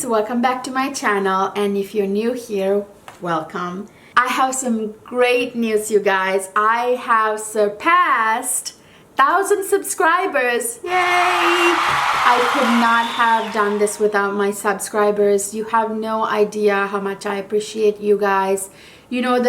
welcome back to my channel, and if you're new here, welcome. I have some great news, you guys. I have surpassed 1,000 subscribers. Yay! I could not have done this without my subscribers. You have no idea how much I appreciate you guys. You know,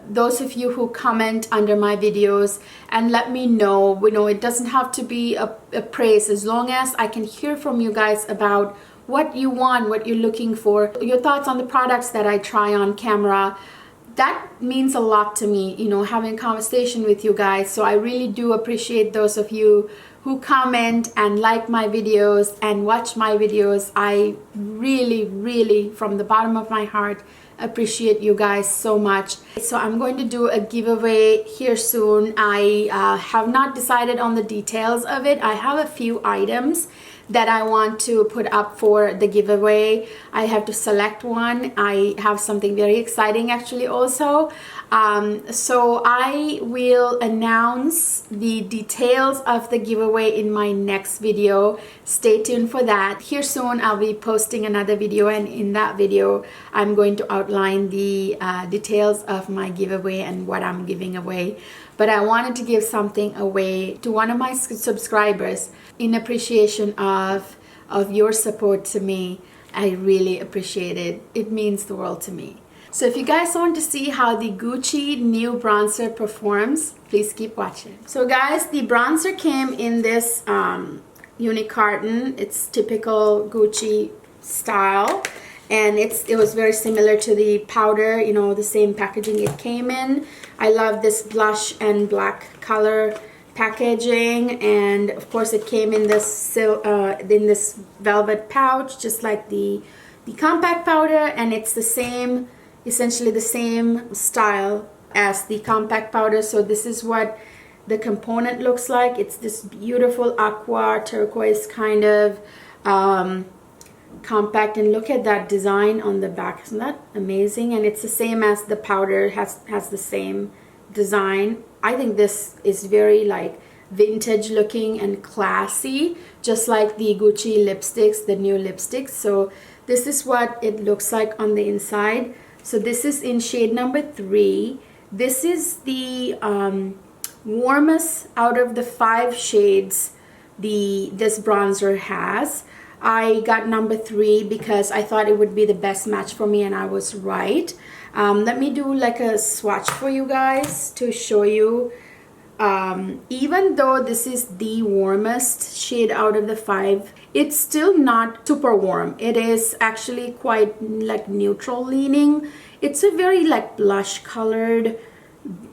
those of you who comment under my videos and let me know, it doesn't have to be a praise, as long as I can hear from you guys about what you want, what you're looking for, your thoughts on the products that I try on camera. That means a lot to me, having a conversation with you guys. So I really do appreciate those of you who comment and like my videos and watch my videos. I really, from the bottom of my heart, appreciate you guys so much. So I'm going to do a giveaway here soon. I have not decided on the details of it. I have a few items that I want to put up for the giveaway. I have to select one. I have something very exciting actually also. So I will announce the details of the giveaway in my next video. Stay tuned for that. Here soon I'll be posting another video, and in that video I'm going to outline the details of my giveaway and what I'm giving away. But I wanted to give something away to one of my subscribers in appreciation of your support to me. I really appreciate it. It means the world to me. So if you guys want to see how the Gucci new bronzer performs, please keep watching. So guys, the bronzer came in this unique carton. It's typical Gucci style, and it was very similar to the powder, the same packaging it came in. I love this blush and black color packaging, and of course it came in this velvet pouch, just like the compact powder, and it's the same, essentially the same style as the compact powder. So this is what the component looks like. It's this beautiful aqua turquoise kind of compact, and look at that design on the back. Isn't that amazing? And it's the same as the powder, has the same design. I think this is very like vintage looking and classy, just like the Gucci lipsticks, the new lipsticks. So this is what it looks like on the inside. So this is in shade number 3. This is the warmest out of the 5 shades this bronzer has. I got number 3 because I thought it would be the best match for me, and I was right. Let me do like a swatch for you guys to show you. Even though this is the warmest shade out of the 5, it's still not super warm. It is actually quite like neutral leaning. It's a very like blush colored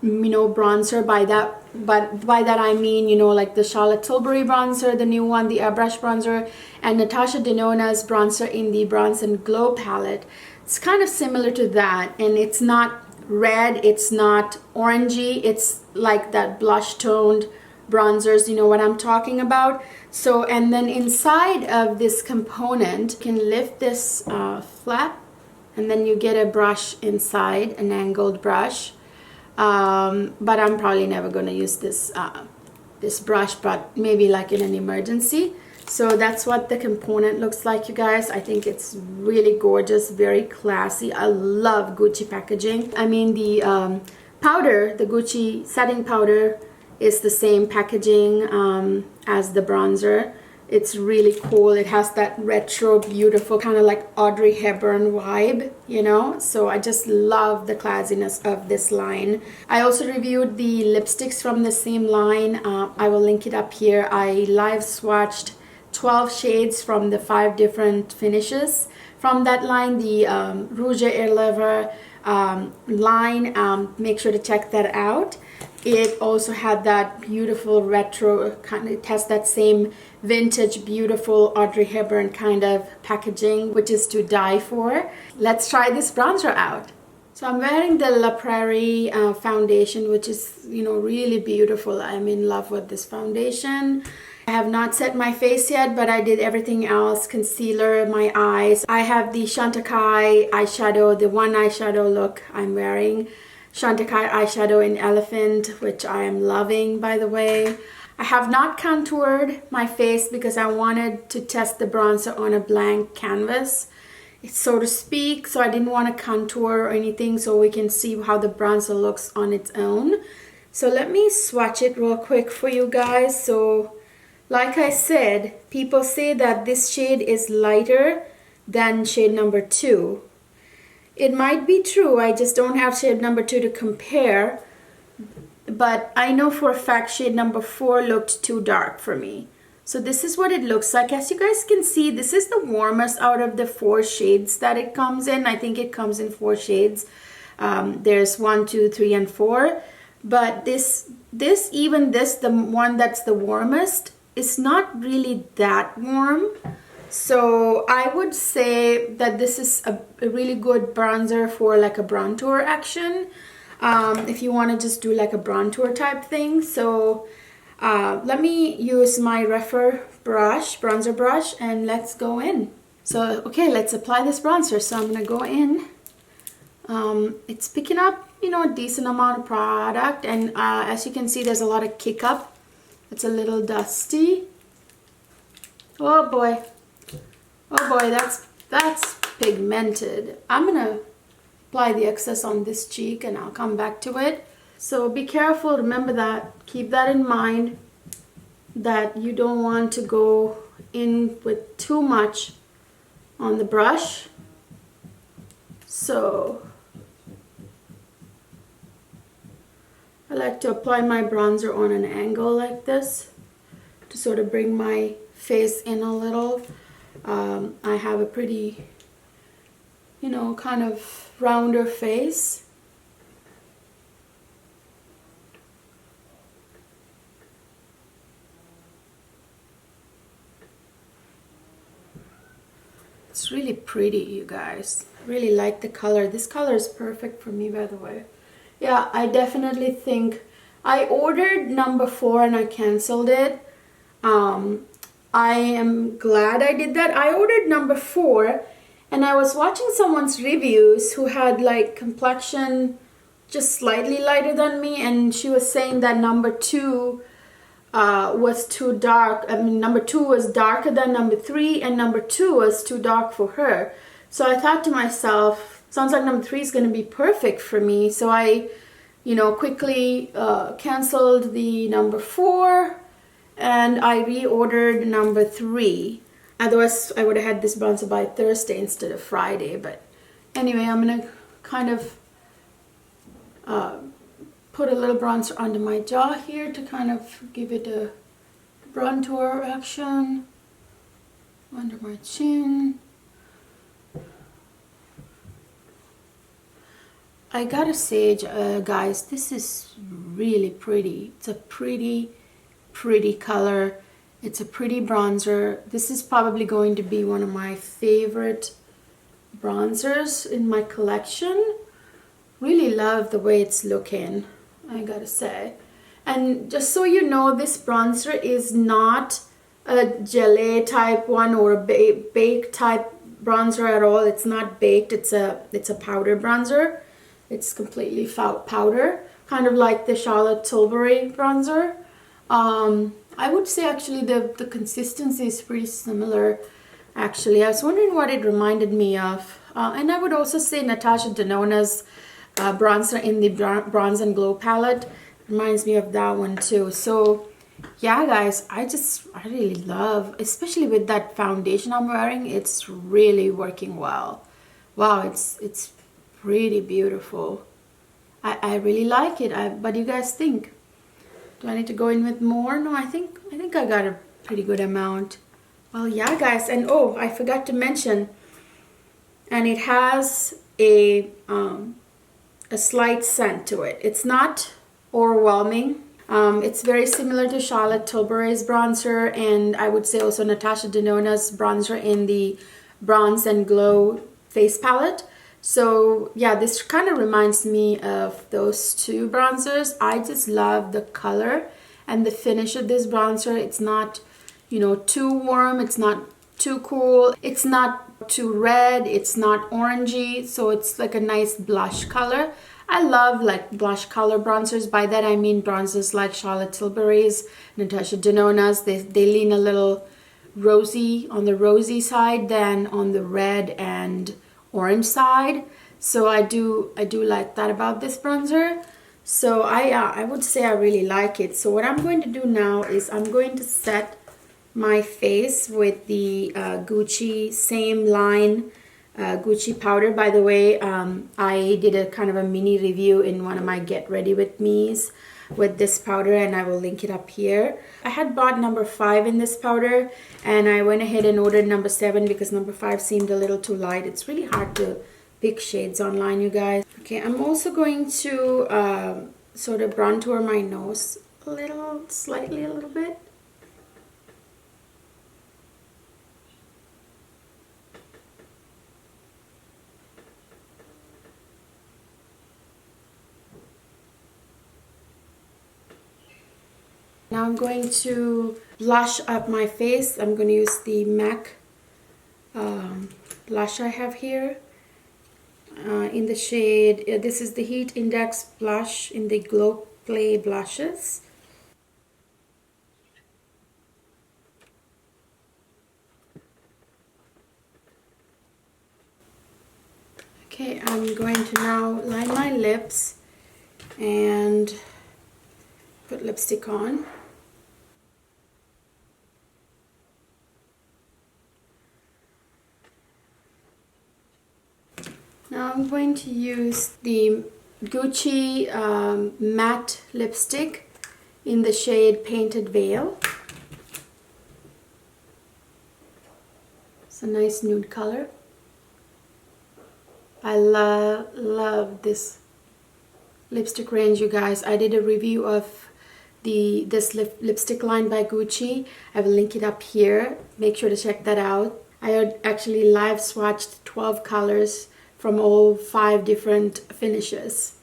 bronzer. By that I mean, like the Charlotte Tilbury bronzer, the new one, the airbrush bronzer, and Natasha Denona's bronzer in the Bronze and Glow palette. It's kind of similar to that, and it's not red, it's not orangey, it's like that blush toned bronzers, you know what I'm talking about. So, and then inside of this component, you can lift this flap, and then you get a brush inside, an angled brush. But I'm probably never going to use this this brush, but maybe like in an emergency. So that's what the component looks like, you guys. I think it's really gorgeous, very classy. I love Gucci packaging. I mean, the powder, the Gucci setting powder, is the same packaging as the bronzer. It's really cool. It has that retro, beautiful, kind of like Audrey Hepburn vibe, So I just love the classiness of this line. I also reviewed the lipsticks from the same line. I will link it up here. I live swatched 12 shades from the 5 different finishes from that line, the Rouge et Lèvres line. Make sure to check that out. It also had that beautiful retro kind of, it has that same vintage beautiful Audrey Hepburn kind of packaging, which is to die for. Let's try this bronzer out. So I'm wearing the La Prairie foundation, which is really beautiful. I'm in love with this foundation. I have not set my face yet, but I did everything else, concealer, my eyes. I have the Chantecaille eyeshadow, the one eyeshadow look I'm wearing. Chantecaille eyeshadow in Elephant, which I am loving, by the way. I have not contoured my face because I wanted to test the bronzer on a blank canvas. so to speak, so I didn't want to contour or anything, so we can see how the bronzer looks on its own. So let me swatch it real quick for you guys. So like I said, people say that this shade is lighter than shade number 2. It might be true, I just don't have shade number 2 to compare, but I know for a fact shade number 4 looked too dark for me. So this is what it looks like. As you guys can see, this is the warmest out of the 4 shades that it comes in. I think it comes in 4 shades. There's 1, 2, 3, and 4. But this, the one that's the warmest, is not really that warm. So I would say that this is a really good bronzer for like a bronzer action. If you want to just do like a bronzer type thing. So let me use my bronzer brush, and let's go in. So okay, let's apply this bronzer. So I'm gonna go in. It's picking up, you know, a decent amount of product, and as you can see, there's a lot of kick up. It's a little dusty. Oh boy, that's pigmented. I'm gonna apply the excess on this cheek, and I'll come back to it. So be careful, remember that, keep that in mind, that you don't want to go in with too much on the brush. So I like to apply my bronzer on an angle like this to sort of bring my face in a little. I have a pretty, you know, kind of rounder face. It's really pretty, you guys. I really like the color. This color is perfect for me, by the way. Yeah, I definitely think I ordered number 4 and I canceled it. I am glad I did that. I ordered number 4 and I was watching someone's reviews who had like complexion just slightly lighter than me, and she was saying that number 2 was too dark. I mean, number 2 was darker than number 3, and number 2 was too dark for her. So I thought to myself, sounds like number 3 is going to be perfect for me. So I, you know, quickly canceled the number 4, and I reordered number 3. Otherwise, I would have had this bronzer by Thursday instead of Friday. But anyway, I'm going to kind of put a little bronzer under my jaw here to kind of give it a bronzer action under my chin. I gotta say, guys, this is really pretty. It's a pretty color. It's a pretty bronzer. This is probably going to be one of my favorite bronzers in my collection. Really love the way it's looking, I gotta say. And just so you know, this bronzer is not a gelée type one or a baked type bronzer at all. It's not baked. It's a powder bronzer. It's completely powder, kind of like the Charlotte Tilbury bronzer. I would say actually the consistency is pretty similar. Actually, I was wondering what it reminded me of. And I would also say Natasha Denona's bronzer in the Bronze and Glow palette reminds me of that one too. So yeah, guys, I really love, especially with that foundation I'm wearing, it's really working well. Wow, it's pretty beautiful. I really like it. What do you guys think? Do I need to go in with more? No, I think I got a pretty good amount. Well, yeah, guys, and oh, I forgot to mention, and it has a slight scent to it. It's not overwhelming. It's very similar to Charlotte Tilbury's bronzer, and I would say also Natasha Denona's bronzer in the Bronze and Glow face palette. So yeah, this kind of reminds me of those two bronzers. I just love the color and the finish of this bronzer. It's not, you know, too warm. It's not too cool. It's not too red. It's not orangey. So it's like a nice blush color. I love like blush color bronzers. By that I mean bronzers like Charlotte Tilbury's, Natasha Denona's. They lean a little rosy, on the rosy side than on the red and orange side. So I do like that about this bronzer. So I would say I really like it. So what I'm going to do now is I'm going to set my face with the Gucci same line Gucci powder. By the way, I did a kind of a mini review in one of my Get Ready With Me's with this powder, and I will link it up here. I had bought number 5 in this powder, and I went ahead and ordered number 7 because number 5 seemed a little too light. It's really hard to pick shades online, you guys. Okay, I'm also going to sort of bronzer my nose a little, slightly a little bit. Now I'm going to blush up my face. I'm going to use the MAC blush I have here in the shade, this is the Heat Index blush in the Glow Play Blushes. Okay, I'm going to now line my lips and put lipstick on. Now I'm going to use the Gucci matte lipstick in the shade Painted Veil. It's a nice nude color. I love this lipstick range, you guys. I did a review of this lipstick line by Gucci. I will link it up here. Make sure to check that out. I had actually live swatched 12 colors from all 5 different finishes.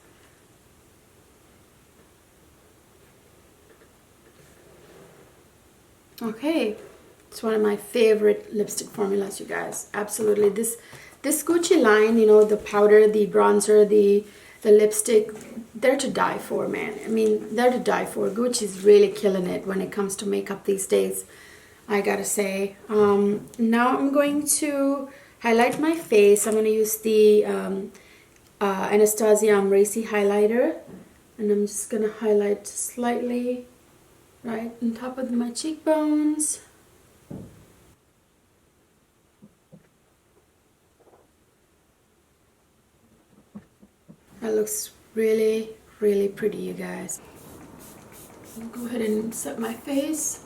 Okay, it's one of my favorite lipstick formulas, you guys. Absolutely. This Gucci line, you know, the powder, the bronzer, the lipstick, they're to die for, man. I mean, they're to die for. Gucci's really killing it when it comes to makeup these days, I gotta say. Now I'm going to highlight my face. I'm going to use the Anastasia Amrezy highlighter, and I'm just going to highlight slightly right on top of my cheekbones. That looks really, really pretty, you guys. I'll go ahead and set my face.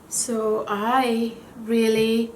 So I really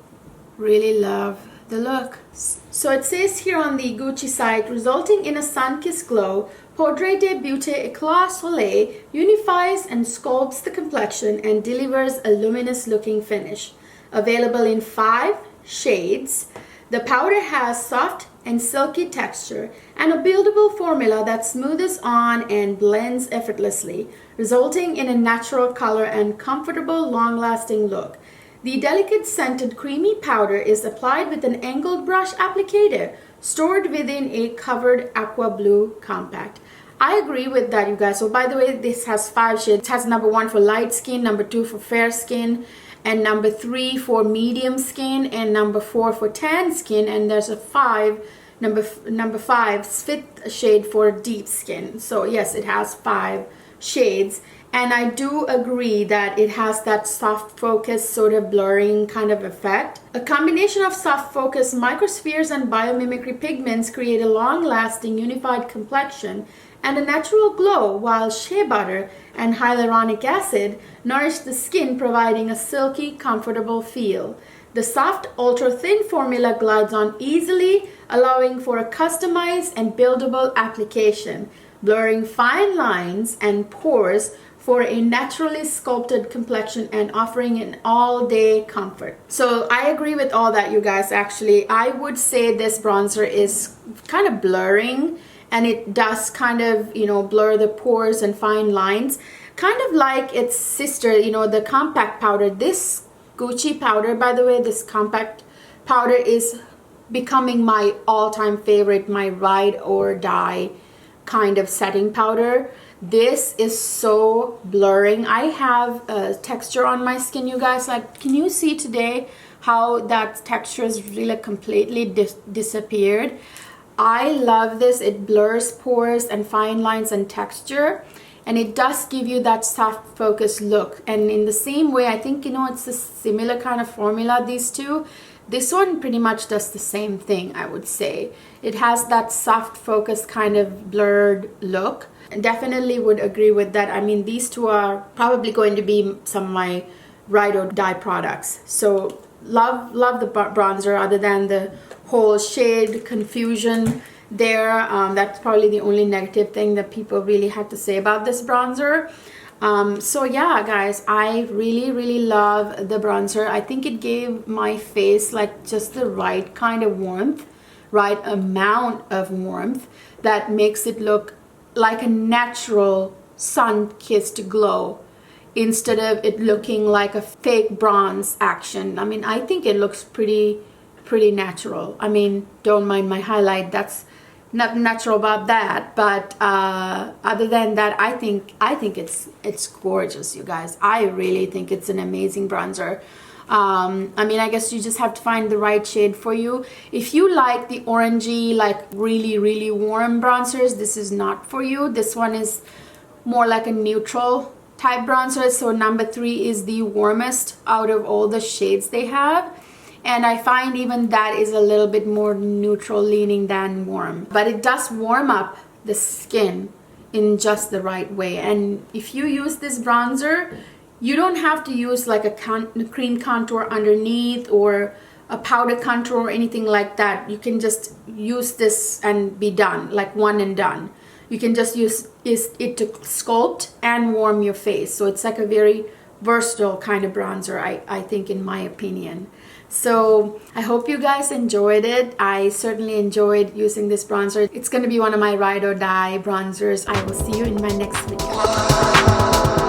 love the look. So it says here on the Gucci site, resulting in a sun-kissed glow, Poudre De Beauté Éclat Soleil unifies and sculpts the complexion and delivers a luminous looking finish. Available in 5 shades, the powder has soft and silky texture and a buildable formula that smooths on and blends effortlessly, resulting in a natural color and comfortable, long-lasting look. The delicate scented creamy powder is applied with an angled brush applicator stored within a covered aqua blue compact. I agree with that, you guys. So by the way, this has 5 shades. It has number 1 for light skin, number 2 for fair skin, and number 3 for medium skin, and number 4 for tan skin, and there's a number 5 5th shade for deep skin. So yes, it has 5 shades, and I do agree that it has that soft focus sort of blurring kind of effect. A combination of soft focus microspheres and biomimicry pigments create a long-lasting unified complexion and a natural glow, while shea butter and hyaluronic acid nourish the skin, providing a silky, comfortable feel. The soft, ultra-thin formula glides on easily, allowing for a customized and buildable application, blurring fine lines and pores for a naturally sculpted complexion and offering an all-day comfort. So I agree with all that, you guys. Actually, I would say this bronzer is kind of blurring, and it does kind of, you know, blur the pores and fine lines, kind of like its sister, you know, the compact powder. This Gucci powder, by the way, this compact powder is becoming my all-time favorite, my ride or die kind of setting powder. This is so blurring. I have a texture on my skin, you guys. Like, can you see today how that texture is really completely disappeared? I love this. It blurs pores and fine lines and texture, and it does give you that soft focus look. And in the same way, I think, you know, it's a similar kind of formula, these two. This one pretty much does the same thing, I would say. It has that soft focus kind of blurred look. Definitely would agree with that. I mean, these two are probably going to be some of my ride or die products. So love the bronzer, other than the whole shade confusion there. That's probably the only negative thing that people really had to say about this bronzer. So yeah, guys, I really love the bronzer. I think it gave my face like just the right kind of warmth, right amount of warmth that makes it look like a natural sun-kissed glow, instead of it looking like a fake bronze action. I mean, I think it looks pretty natural. I mean, don't mind my highlight, that's nothing natural about that, but other than that, I think it's gorgeous, you guys. I really think it's an amazing bronzer. I mean, I guess you just have to find the right shade for you. If you like the orangey, like really warm bronzers, this is not for you. This one is more like a neutral type bronzer. So number 3 is the warmest out of all the shades they have. And I find even that is a little bit more neutral leaning than warm. But it does warm up the skin in just the right way. And if you use this bronzer, you don't have to use like a cream contour underneath or a powder contour or anything like that. You can just use this and be done, like one and done. You can just use it to sculpt and warm your face. So it's like a very versatile kind of bronzer, I think, in my opinion. So I hope you guys enjoyed it. I certainly enjoyed using this bronzer. It's going to be one of my ride or die bronzers. I will see you in my next video.